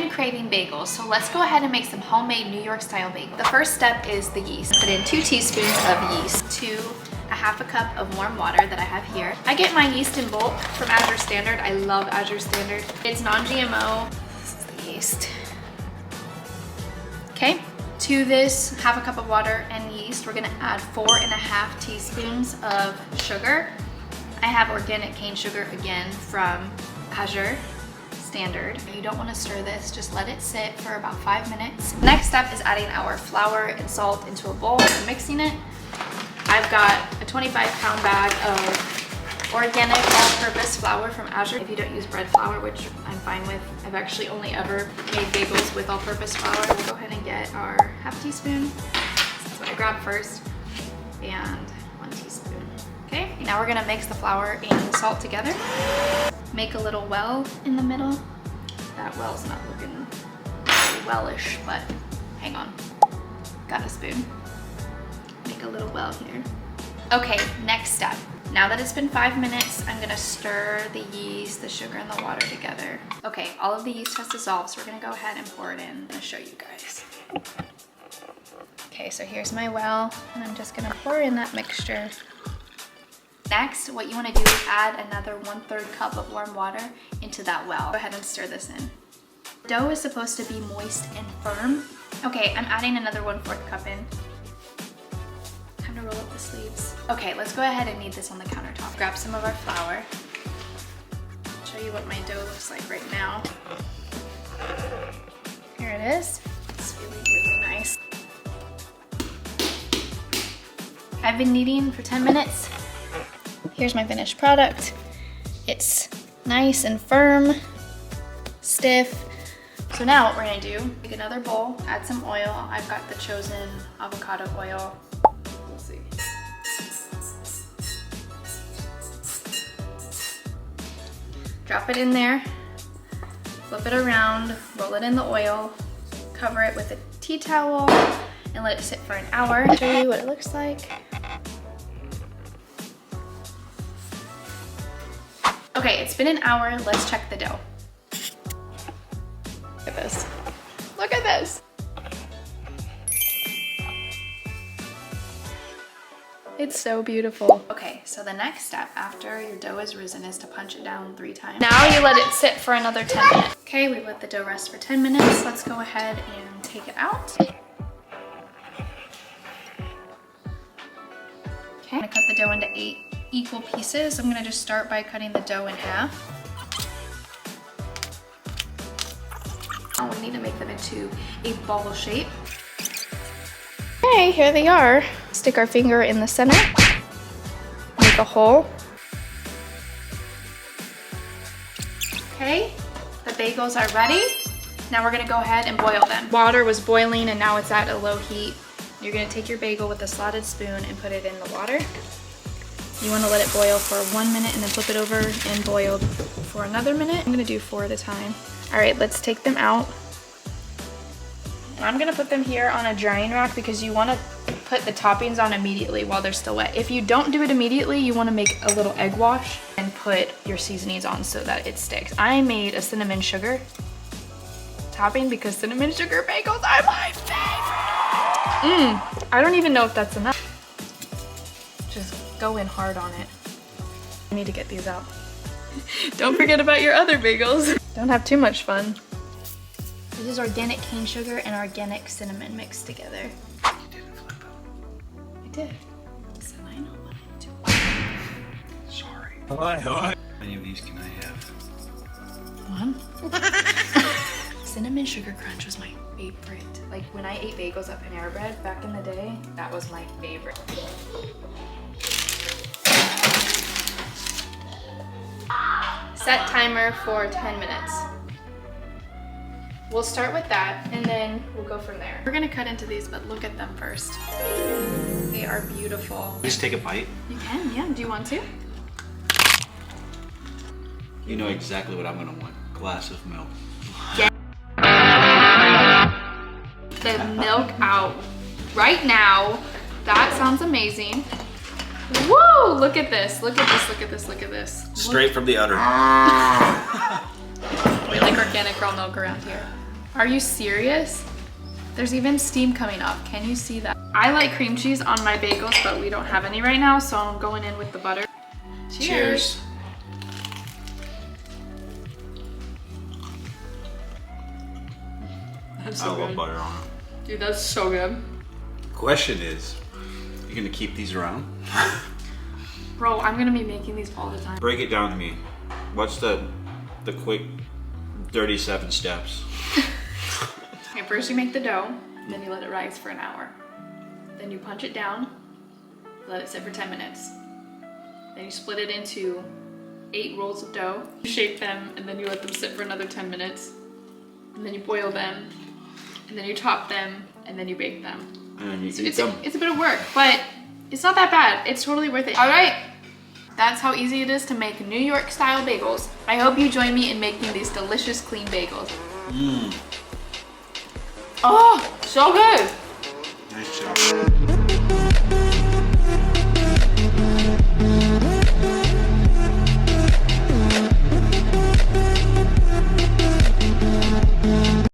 been craving bagels, so let's go ahead and make some homemade New York style bagels. The first step is the yeast. Put in 2 teaspoons of yeast to a half a cup of warm water that I have here. I get my yeast in bulk from Azure Standard. I love Azure Standard. It's non-GMO. This is the yeast. Okay, to this half a cup of water and yeast, we're gonna add 4.5 teaspoons of sugar. I have organic cane sugar again from Azure Standard. You don't want to stir this, just let it sit for about 5 minutes. Next step is adding our flour and salt into a bowl and mixing it. I've got a 25-pound bag of organic all-purpose flour from Azure. If you don't use bread flour, which I'm fine with, I've actually only ever made bagels with all-purpose flour. We'll go ahead and get our half teaspoon. That's what I grabbed first, and 1 teaspoon. Okay, now we're gonna mix the flour and the salt together. Make a little well in the middle. That well's not looking very wellish, but hang on. Got a spoon. Make a little well here. Okay, next step. Now that it's been 5 minutes, I'm gonna stir the yeast, the sugar, and the water together. Okay, all of the yeast has dissolved, so we're gonna go ahead and pour it in. I'm gonna show you guys. Okay, so here's my well, and I'm just gonna pour in that mixture. Next, what you want to do is add another 1/3 cup of warm water into that well. Go ahead and stir this in. The dough is supposed to be moist and firm. Okay, I'm adding another 1/4 cup in. Time to roll up the sleeves. Okay, let's go ahead and knead this on the countertop. Grab some of our flour. Show you what my dough looks like right now. Here it is. It's really, really nice. I've been kneading for 10 minutes. Here's my finished product. It's nice and firm, stiff. So now what we're gonna do, take another bowl, add some oil. I've got the chosen avocado oil. Let's see. Drop it in there, flip it around, roll it in the oil, cover it with a tea towel, and let it sit for an hour. Show you what it looks like. Okay, it's been an hour. Let's check the dough. Look at this. Look at this. It's so beautiful. Okay, so the next step after your dough is risen is to punch it down 3 times. Now you let it sit for another 10 minutes. Okay, we let the dough rest for 10 minutes. Let's go ahead and take it out. Okay, I'm gonna cut the dough into 8 equal pieces. I'm gonna just start by cutting the dough in half. Now we need to make them into a ball shape. Okay, here they are. Stick our finger in the center, make a hole. Okay, the bagels are ready. Now we're gonna go ahead and boil them. Water was boiling and now it's at a low heat. You're gonna take your bagel with a slotted spoon and put it in the water. You want to let it boil for 1 minute and then flip it over and boil for another minute. I'm going to do 4 at a time. All right, let's take them out. I'm going to put them here on a drying rack because you want to put the toppings on immediately while they're still wet. If you don't do it immediately, you want to make a little egg wash and put your seasonings on so that it sticks. I made a cinnamon sugar topping because cinnamon sugar bagels are my favorite. I don't even know if that's enough. Just go in hard on it. I need to get these out. Don't forget about your other bagels. Don't have too much fun. This is organic cane sugar and organic cinnamon mixed together. You didn't flip them. I did. So I know what I'm doing. Sorry. How many of these can I have? 1. Cinnamon sugar crunch was my favorite. Like when I ate bagels at Panera Bread back in the day, that was my favorite. Set timer for 10 minutes. We'll start with that and then we'll go from there. We're gonna cut into these, but look at them first. They are beautiful. Just take a bite. You can, yeah. Do you want to? You know exactly what I'm gonna want. Glass of milk. Get the milk out right now. That sounds amazing. Woo! Look at this. Look at this. Look at this. Look at this. Straight from the udder. We like organic raw milk around here. Are you serious? There's even steam coming up. Can you see that? I like cream cheese on my bagels, but we don't have any right now, so I'm going in with the butter. Cheers. That's so good. I love butter on it. Dude, that's so good. Question is, you gonna keep these around? Bro, I'm gonna be making these all the time. Break it down to me. What's the quick 37 steps? Okay, first you make the dough, then you let it rise for an hour. Then you punch it down, let it sit for 10 minutes. Then you split it into 8 rolls of dough. You shape them, and then you let them sit for another 10 minutes. And then you boil them, and then you top them, and then you bake them. And you So eat them. it's a bit of work, but it's not that bad. It's totally worth it. All right, that's how easy it is to make New York style bagels. I hope you join me in making these delicious clean bagels. Mmm. Oh, so good.